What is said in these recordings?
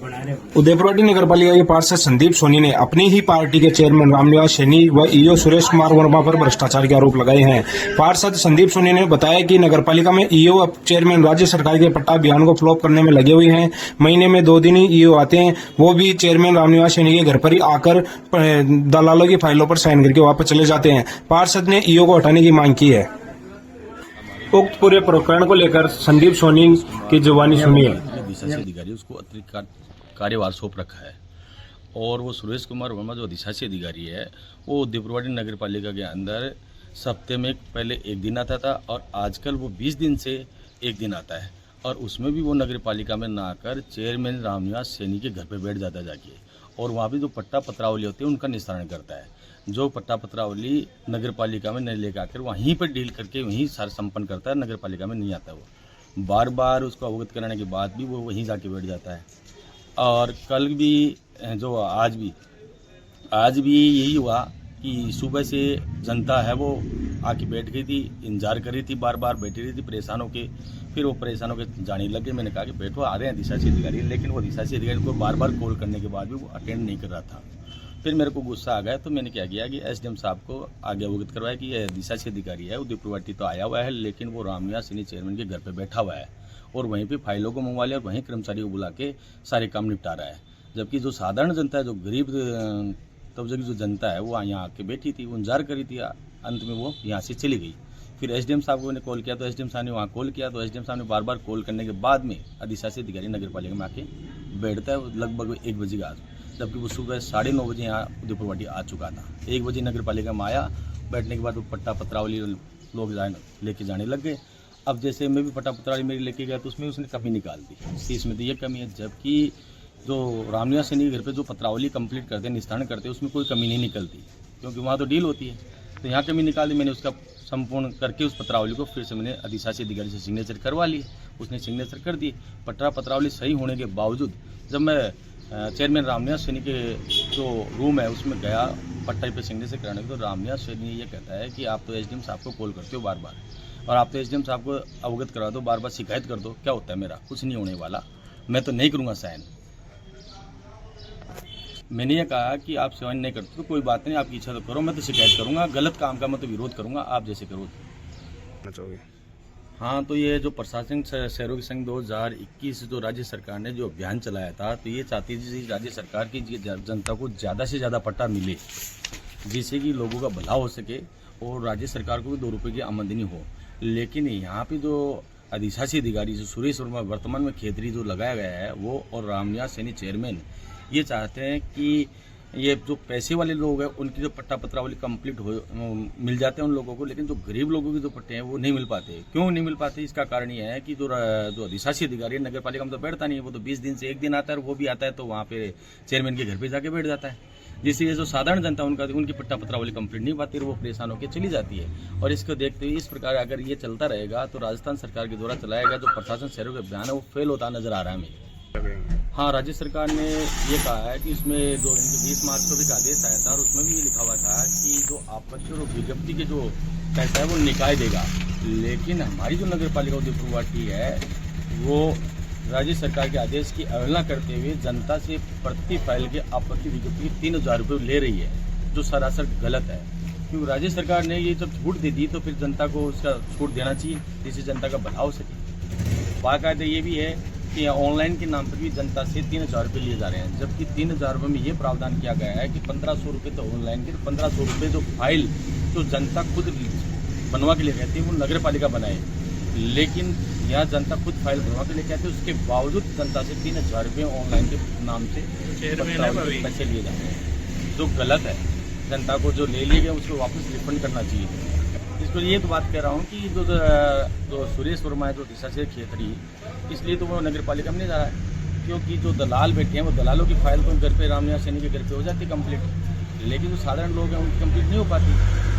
उदयपुर नगर पालिका के पार्षद संदीप सोनी ने अपनी ही पार्टी के चेयरमैन रामनिवास सैनी व ईओ सुरेश कुमार वर्मा पर भ्रष्टाचार के आरोप लगाए हैं। पार्षद संदीप सोनी ने बताया कि नगर पालिका में ईओ चेयरमैन राज्य सरकार के पट्टा अभियान को फ्लॉप करने में लगे हुए हैं। महीने में 2 दिन ही ईओ आते हैं, वो भी चेयरमैन रामनिवास सैनी के घर पर ही आकर दलालों की फाइलों पर साइन करके वापस चले जाते हैं। पार्षद ने ईओ को हटाने की मांग की है। उक्त पूरे प्रकरण को लेकर संदीप सोनी की जुबानी सुनिए। अधिकारी उसको अतिरिक्त कार्यभार सौंप रखा है और वो सुरेश कुमार वर्मा जो अधिशासी अधिकारी है वो उदयपुर नगर पालिका के अंदर हफ्ते में पहले 1 दिन आता था और आजकल वो 20 दिन से 1 दिन आता है और उसमें भी वो नगर पालिका में ना आकर चेयरमैन रामनिवास सैनी के घर पे बैठ जाता है जाके और वहाँ भी जो पट्टा पत्रावली होती है उनका निस्तारण करता है। जो पट्टा पत्रावली नगर पालिका में नहीं लेकर आकर वहीं पर डील करके वहीं सारा संपन्न करता है, नगर पालिका में नहीं आता। वो बार बार उसको अवगत कराने के बाद भी वो वहीं जाके बैठ जाता है। और कल भी जो आज भी यही हुआ कि सुबह से जनता है वो आके बैठ गई थी, इंतजार कर रही थी, बार बार बैठी रही थी परेशान होके। फिर वो परेशान होकर जाने लगे। मैंने कहा कि बैठो, आ रहे हैं अधिशासी अधिकारी, लेकिन वो अधिशासी अधिकारी को बार बार कॉल करने के बाद भी वो अटेंड नहीं कर रहा था। फिर मेरे को गुस्सा आ गया तो मैंने क्या किया कि एसडीएम साहब को आगे अवगत करवाया कि यह अधिशासी अधिकारी है, उदयपुर तो आया हुआ है, लेकिन वो रामनिवास सैनी चेयरमैन के घर पर बैठा हुआ है और वहीं पे फाइलों को मंगवा लिया और वहीं कर्मचारियों को बुला के सारे काम निपटा रहा है। जबकि जो साधारण जनता है, जो गरीब तबके की जो जनता है वो यहाँ आके बैठी थी, वो इंतजार करी थी। अंत में वो यहाँ से चली गई। फिर एसडीएम साहब को मैंने कॉल किया तो एसडीएम साहब ने वहाँ कॉल किया तो एसडीएम साहब ने बार बार कॉल करने के बाद में अधिशासी अधिकारी नगर पालिका में आके बैठता है लगभग 1 बजे का, जबकि वो सुबह 9:30 बजे यहाँ उदयपुर आ चुका था। 1 बजे नगर पालिका में आया, बैठने के बाद वो पट्टा पत्रावली लोग लेके जाने लग गए। अब जैसे मैं भी पट्टा पत्रावली मेरी लेके गया तो उसमें उसने कमी निकाल दी, इसमें तो ये कमी है। जबकि जो रामनिवास सैनी के घर पे जो पत्रावली कंप्लीट करते हैं, निस्तारण करते हैं, उसमें कोई कमी नहीं निकलती क्योंकि वहाँ तो डील होती है। तो यहाँ कमी निकाल दी। मैंने उसका संपूर्ण करके उस पत्रावली को फिर से मैंने अधिशासी अधिकारी से सिग्नेचर करवा ली। उसने सिग्नेचर कर दी। पट्टा पत्रावली सही होने के बावजूद जब मैं चेयरमैन रामनिवास सैनी के जो रूम है उसमें गया पट्टा पे सिग्नेचर कराने को, तो रामनिवास सैनी ये कहता है कि आप तो एसडीएम साहब को कॉल करते हो बार बार और आप तो एसडीएम साहब को अवगत करा दो, बार बार शिकायत कर दो, क्या होता है, मेरा कुछ नहीं होने वाला, मैं तो नहीं करूँगा साइन। मैंने ये कहा कि आप साइन नहीं करते तो कोई बात नहीं, आपकी इच्छा तो करो, मैं तो शिकायत करूँगा, गलत काम का मैं तो विरोध करूँगा, आप जैसे करो। हाँ, तो ये जो प्रशासनिक शहरों की संघ 2021 जो राज्य सरकार ने जो अभियान चलाया था, तो ये चाहती थी राज्य सरकार की जनता को ज़्यादा से ज़्यादा पट्टा मिले, जिससे कि लोगों का भला हो सके और राज्य सरकार को भी 2 रुपये की आमदनी हो। लेकिन यहाँ पे जो अधिशासी अधिकारी जो सुरेश वर्मा वर्तमान में खेतरी जो लगाया गया है वो और रामनिवास सैनी चेयरमैन ये चाहते हैं कि ये जो पैसे वाले लोग हैं उनकी जो पट्टा पत्रावली कंप्लीट हो मिल जाते हैं उन लोगों को, लेकिन जो गरीब लोगों के जो पट्टे हैं वो नहीं मिल पाते। क्यों नहीं मिल पाते? इसका कारण ये है कि जो अधिशासी अधिकारी है नगर पालिका में तो बैठता नहीं है, वो तो 20 दिन से 1 दिन आता है और वो भी आता है तो वहाँ पे चेयरमैन के घर पे जाके बैठ जाता है, जिससे जो साधारण जनता उनकी पट्टा पत्रावली कंप्लीट नहीं पाती और वो परेशान होकर चली जाती है। और इसको देखते हुए इस प्रकार अगर ये चलता रहेगा तो राजस्थान सरकार के द्वारा चलाया गया जो प्रशासन शहरों का अभियान है वो फेल होता नजर आ रहा है हमें। हाँ, राज्य सरकार ने ये कहा है कि इसमें जो 20 मार्च को भी एक आदेश आया था और उसमें भी ये लिखा हुआ था कि जो आपत्ति और विज्ञप्ति के जो पैसा है वो निकाय देगा। लेकिन हमारी जो नगर पालिका उदयपुर है वो राज्य सरकार के आदेश की अवहेलना करते हुए जनता से प्रति फाइल के आपत्ति विज्ञप्ति 3000 रुपये ले रही है, जो सरासर गलत है। क्योंकि राज्य सरकार ने ये जब छूट दे दी तो फिर जनता को उसका छूट देना चाहिए जिससे जनता का भला हो सके। बाकायदा ये भी है कि ऑनलाइन के नाम पर भी जनता से 3000 रुपये लिए जा रहे हैं, जबकि 3000 रुपये में ये प्रावधान किया गया है कि 1500 रुपये तो ऑनलाइन के, 1500 रुपये जो फाइल जो जनता खुद बनवा के लेके आती है वो नगर पालिका बनाए। लेकिन यहाँ जनता खुद फाइल बनवा के लेके आती है, उसके बावजूद जनता से 3000 रुपये ऑनलाइन के नाम से पैसे लिए जा रहे हैं, जो गलत है। जनता को जो ले लिए गए उसको वापस रिफंड करना चाहिए। इसको ये तो बात कह रहा हूँ कि जो सुरेश वर्मा है जो अधिशासी खेतरी, इसलिए तो वो नगर पालिका में नहीं जा रहा है क्योंकि जो दलाल बैठे हैं वो दलालों की फाइल तो घर पे रामनिवास सैनी के घर पे हो जाती है कंप्लीट, लेकिन जो साधारण लोग हैं उनकी कंप्लीट नहीं हो पाती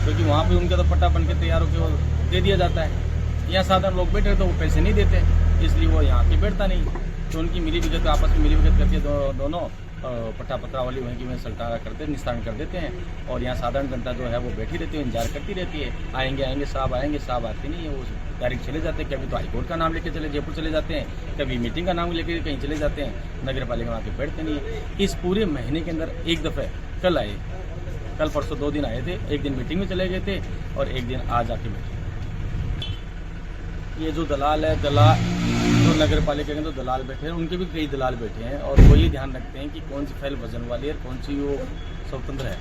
क्योंकि वहाँ पे उनका तो पट्टा बन के तैयार होकर वो दे दिया जाता है। यहाँ साधारण लोग बैठे तो वो पैसे नहीं देते, इसलिए वो यहाँ पे बैठता नहीं। तो उनकी मिली भगत आपस में मिली भगत करके दोनों पट्टा पत्रावली वहीं की वहीं सल्टा करते निस्तारण कर देते हैं। और यहाँ साधारण जनता जो है वो बैठी रहती है, इंतजार करती रहती है, आएंगे साहब आएंगे, साहब आते नहीं है, वो डायरेक्ट चले जाते हैं। कभी तो हाईकोर्ट का नाम लेके जयपुर चले जाते हैं, कभी मीटिंग का नाम लेके कहीं चले जाते हैं, नगर पालिका में आके बैठते नहीं है। इस पूरे महीने के अंदर एक दफ़े कल आए, कल परसों 2 दिन आए थे, एक दिन मीटिंग में चले गए थे और एक दिन आज आके बैठे। ये जो दलाल है, जो नगर पालिका के तो दलाल बैठे हैं, उनके भी कई दलाल बैठे हैं और वो ये ध्यान रखते हैं कि कौन सी फाइल वजन वाली है, कौन सी वो स्वतंत्र है।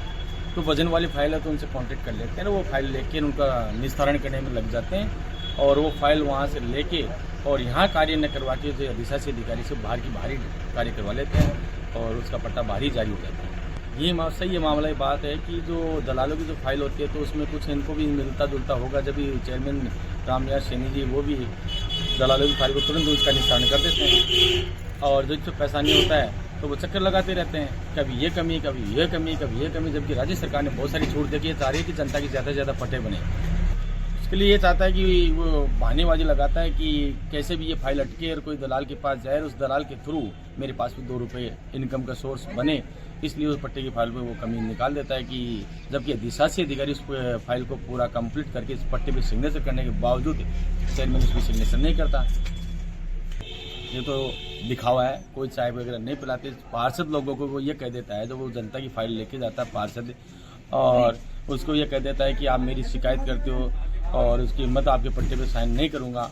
तो वजन वाली फाइल है तो उनसे कांटेक्ट कर लेते हैं, वो फाइल लेके उनका निस्तारण करने में लग जाते हैं और वो फाइल वहाँ से लेके और यहाँ कार्य न करवा के जो अधिशासी अधिकारी से बाहर की बाहरी कार्य करवा लेते हैं और उसका पट्टा बाहर ही जारी हो जाता है। ये सही मामला ये बात है कि जो दलालों की जो फाइल होती है तो उसमें कुछ इनको भी मिलता जुलता होगा। जब चेयरमैन रामनिवास सैनी जी वो भी दलालों की फाइल को तुरंत उसका निस्तारण कर देते हैं और जो पैसा नहीं होता है तो वो चक्कर लगाते रहते हैं, कभी ये कमी, कभी ये कमी, कभी ये कमी। जबकि राज्य सरकार ने बहुत सारी छूट देखी है, चाह रही है कि जनता की ज़्यादा से ज़्यादा पट्टे बने। उसके लिए ये चाहता है कि वो बहानेबाजी लगाता है कि कैसे भी ये फाइल अटके और कोई दलाल के पास जाए और उस दलाल के थ्रू मेरे पास भी 2 रुपये इनकम का सोर्स बने, इसलिए उस पट्टे की फाइल पे वो कमी निकाल देता है। कि जबकि अधिशासी अधिकारी उस फाइल को पूरा कंप्लीट करके इस पट्टे पे सिग्नेचर करने के बावजूद चेयरमैन उसकी सिग्नेचर नहीं करता। ये तो दिखावा है। कोई चाय वगैरह नहीं पिलाते, पार्षद लोगों को वो ये कह देता है, जो वो जनता की फाइल लेके जाता है पार्षद और उसको ये कह देता है कि आप मेरी शिकायत करते हो और उसकी हिम्मत आपके पट्टे पे साइन नहीं करूँगा,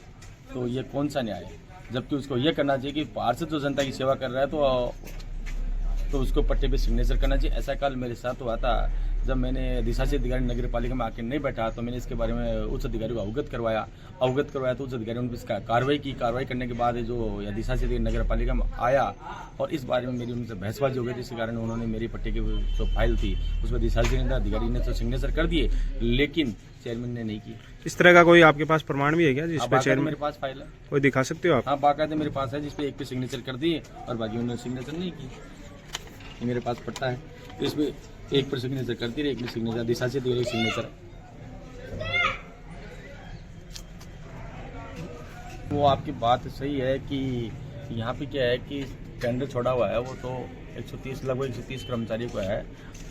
तो ये कौन सा न्याय है। जबकि उसको ये करना चाहिए कि पार्षद जो जनता की सेवा कर रहा है तो उसको पट्टे पे सिग्नेचर करना चाहिए। ऐसा कल मेरे साथ हुआ था, जब मैंने अधिशासी अधिकारी नगर पालिका में आके नहीं बैठा तो मैंने इसके बारे में उच्च अधिकारी को अवगत करवाया तो उच्च अधिकारी ने इसका कार्रवाई करने के बाद जो अधिशासी अधिकारी नगर पालिका में आया और इस बारे में मेरी उनसे बहसबाजी हो गई थी। इसी कारण उन्होंने मेरी पट्टे की जो फाइल थी उसमें अधिशासी अधिकारी ने तो सिग्नेचर कर दिए, लेकिन चेयरमैन ने नहीं की। इस तरह का कोई आपके पास प्रमाण भी है क्या जिसपे चेयरमैन? मेरे पास फाइल है, कोई दिखा सकते हो आप? हाँ, बाकायदा मेरे पास है, जिसपे एक पे सिग्नेचर कर दिए और बाकी उन्होंने सिग्नेचर नहीं की। मेरे पास पट्टा है, इसमें एक पर सिग्नेचर करती रही, एक में सिग्नेचर अधिशासी दे रही सिग्नेचर। वो आपकी बात सही है कि यहाँ पे क्या है कि टेंडर छोड़ा हुआ है, वो तो 130 लगभग 130 कर्मचारियों को है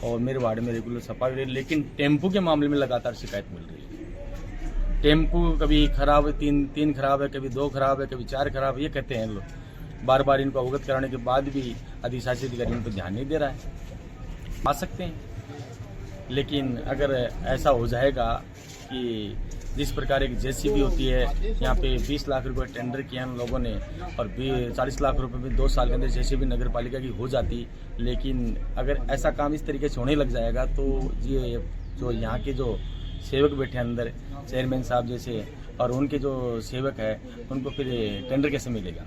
और मेरे वार्ड में रेगुलर सफाई हो रही है, लेकिन टेम्पो के मामले में लगातार शिकायत मिल रही है। टेम्पो कभी खराब है, तीन खराब है, कभी 2 खराब है, कभी 4 खराब है, ये कहते हैं लोग। बार बार इनको अवगत कराने के बाद भी अधिशासी अधिकारी उन पर ध्यान नहीं दे रहा है। आ सकते हैं, लेकिन अगर ऐसा हो जाएगा कि जिस प्रकार एक जेसीबी होती है, यहाँ पे 20 लाख रुपए टेंडर किया हम लोगों ने और 40 लाख रुपए में 2 साल के अंदर जेसीबी नगर पालिका की हो जाती, लेकिन अगर ऐसा काम इस तरीके से होने लग जाएगा तो ये जो यहाँ के जो सेवक बैठे अंदर, चेयरमैन साहब जैसे, और उनके जो सेवक है उनको फिर टेंडर कैसे मिलेगा?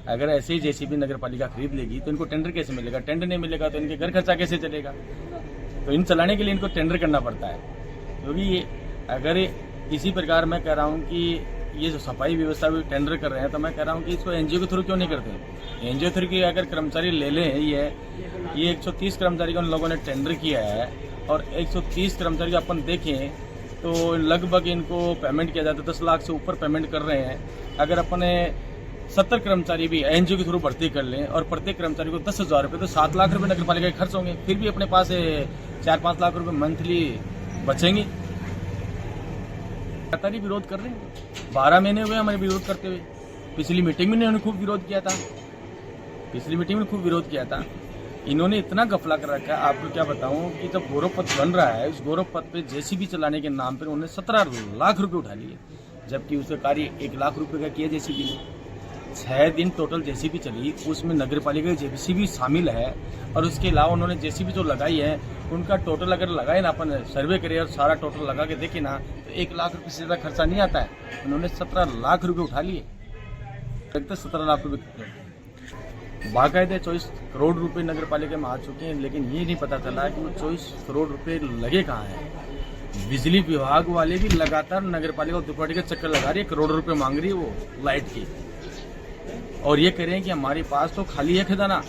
अगर ऐसे ही जेसीबी नगर पालिका खरीद लेगी तो इनको टेंडर कैसे मिलेगा? टेंडर नहीं मिलेगा तो इनके घर खर्चा कैसे चलेगा? तो इन चलाने के लिए इनको टेंडर करना पड़ता है। क्योंकि अगर इसी प्रकार मैं कह रहा हूँ कि ये जो सफाई व्यवस्था भी टेंडर कर रहे हैं, तो मैं कह रहा हूँ कि इसको एनजीओ के थ्रू क्यों नहीं करते? एनजीओ थ्रू की अगर कर्मचारी ले लें, ये 130 कर्मचारी को उन लोगों ने टेंडर किया है और 130 कर्मचारी को अपन देखें तो लगभग इनको पेमेंट किया जाता है, 10 लाख से ऊपर पेमेंट कर रहे हैं। अगर अपने 70 कर्मचारी भी एनजीओ के थ्रू भर्ती कर लें और प्रत्येक कर्मचारी को 10,000 रुपये, तो 7 लाख रुपये नगर पालिका के खर्च होंगे, फिर भी अपने पास 4-5 लाख रुपये मंथली बचेंगे। लगातार ही विरोध कर रहे हैं, 12 महीने हुए हमारे विरोध करते हुए। पिछली मीटिंग में इन्होंने खूब विरोध किया था, इन्होंने इतना गफला कर रखा है, आपको क्या बताऊं कि जब गौरव पथ बन रहा है, उस गौरव पथ पे जेसीबी चलाने के नाम पर उन्होंने 17 लाख रुपए उठा लिए, जबकि उसका कार्य 1 लाख रुपए का किया जेसीबी ने। 6 दिन टोटल जेसीबी चली, उसमें नगर पालिका की जेसीबी शामिल है और उसके अलावा उन्होंने जेसीबी जो लगाई है उनका टोटल अगर लगाए ना, अपन सर्वे करें और सारा टोटल लगा के देखें ना, तो 1 लाख रुपये से ज़्यादा खर्चा नहीं आता है। उन्होंने 17 लाख रुपये उठा लिए, 17 लाख रुपये बाकायदे 24 करोड़ रुपए नगर पालिका में आ चुके हैं, लेकिन ये नहीं पता चला कि वो 24 करोड़ रुपए लगे कहाँ हैं। बिजली विभाग वाले भी लगातार नगर पालिका दुपट्टे के चक्कर लगा रही है, करोड़ रुपए मांग रही है वो लाइट की, और ये कह रहे हैं कि हमारे पास तो खाली है खजाना।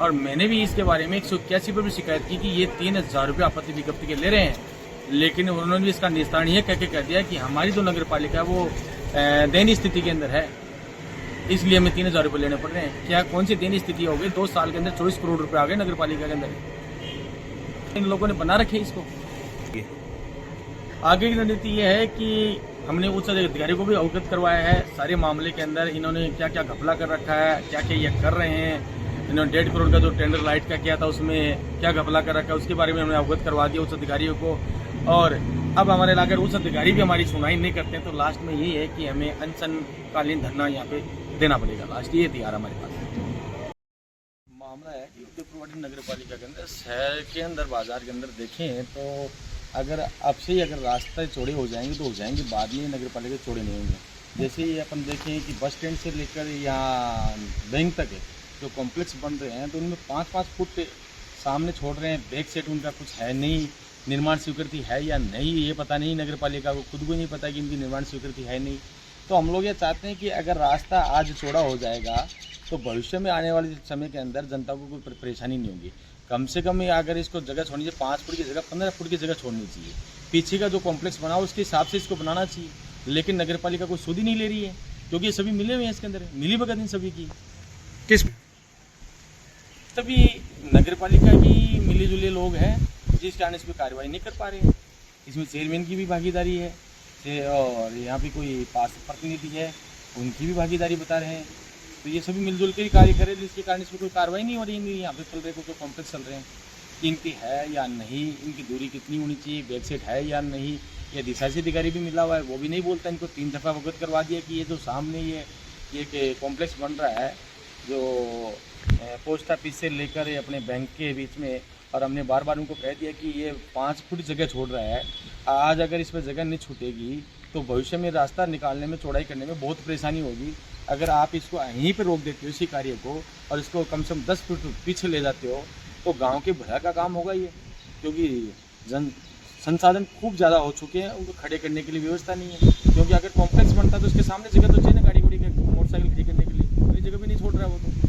और मैंने भी इसके बारे में 181 पर भी शिकायत की कि ये 3,000 रुपये आपत्ति विज्ञप्ति के ले रहे हैं, लेकिन उन्होंने भी इसका निस्तारण ये कह के कर दिया कि हमारी जो नगर पालिका है वो दयनीय स्थिति के अंदर है, इसलिए हमें 3,000 रुपये लेने पड़ रहे हैं। क्या कौन सी दयनीय स्थिति हो गई? 2 साल के अंदर 24 करोड़ रुपए आ गए नगर पालिका के अंदर। इन लोगों ने बना रखे इसको। आगे की रणनीति ये है कि हमने उच्च अधिकारी को भी अवगत करवाया है सारे मामले के अंदर इन्होंने क्या क्या घपला कर रखा है, क्या क्या ये कर रहे हैं। इन्होंने 1.5 करोड़ का जो टेंडर लाइट का किया था उसमें क्या घपला कर रखा है उसके बारे में हमने अवगत करवा दिया उच्च अधिकारियों को। और अब हमारे इलाके उच्च अधिकारी भी हमारी सुनवाई नहीं करते हैं, तो लास्ट में यही है कि हमें अनशनकालीन धरना यहाँ पे देना पड़ेगा। लास्ट ये तैयार हमारे पास मामला है कि उदयपुर नगर पालिका के अंदर शहर के अंदर बाजार के अंदर देखें तो अगर अब से ही अगर रास्ते चौड़े हो जाएंगे तो हो जाएंगे, बाद में नगर पालिका चौड़े नहीं होंगे। जैसे ही अपन देखें कि बस स्टैंड से लेकर यहाँ बैंक तक है जो कॉम्प्लेक्स बन रहे हैं तो उनमें 5-5 फुट सामने छोड़ रहे हैं। बैक सेट उनका कुछ है नहीं, निर्माण स्वीकृति है या नहीं ये पता नहीं, नगर पालिका को खुद को नहीं पता कि इनकी निर्माण स्वीकृति है नहीं। तो हम लोग ये चाहते हैं कि अगर रास्ता आज चौड़ा हो जाएगा तो भविष्य में आने वाले समय के अंदर जनता को कोई परेशानी नहीं होगी। कम से कम अगर इसको जगह छोड़नी चाहिए 5 फुट की जगह 15 फुट की जगह छोड़नी चाहिए। पीछे का जो कॉम्प्लेक्स बना उसके हिसाब से इसको बनाना चाहिए, लेकिन नगर पालिका कोई सुध ही नहीं ले रही है क्योंकि ये सभी मिले हुए हैं इसके अंदर, मिली भगत इन सभी की। किस तभी नगर पालिका की मिली जुले लोग हैं जिस कारण इस पर कार्रवाई नहीं कर पा रहे हैं। इसमें चेयरमैन की भी भागीदारी है और यहाँ पे कोई पास प्रतिनिधि है उनकी भी भागीदारी बता रहे हैं। तो ये सभी मिलजुल के ही कार्य करें जिसके कारण इसमें कोई कार्रवाई नहीं हो रही है। यहाँ पे चल रहे कोई कॉम्प्लेक्स चल रहे हैं, इनकी है या नहीं, इनकी दूरी कितनी होनी चाहिए, बैक सेट है या नहीं, ये अधिशासी अधिकारी भी मिला हुआ है वो भी नहीं बोलता। इनको 3 दफ़ा अवगत करवा दिया कि ये जो सामने ये कॉम्प्लेक्स बन रहा है जो पोस्ट ऑफिस से लेकर अपने बैंक के बीच में, और हमने बार बार उनको कह दिया कि ये 5 फुट जगह छोड़ रहा है। आज अगर इस पर जगह नहीं छूटेगी तो भविष्य में रास्ता निकालने में चौड़ाई करने में बहुत परेशानी होगी। अगर आप इसको यहीं पर रोक देते हो इसी कार्य को और इसको कम से कम 10 फुट पीछे ले जाते हो तो गांव के भला का काम होगा ये, क्योंकि संसाधन खूब ज़्यादा हो चुके हैं, उनको खड़े करने के लिए व्यवस्था नहीं है। क्योंकि अगर कॉम्प्लेक्स बनता तो उसके सामने जगह तो चाहिए ना गाड़ी गुड़ी मोटरसाइकिल खड़ी करने के लिए, कोई जगह भी नहीं छोड़ रहा है वो तो।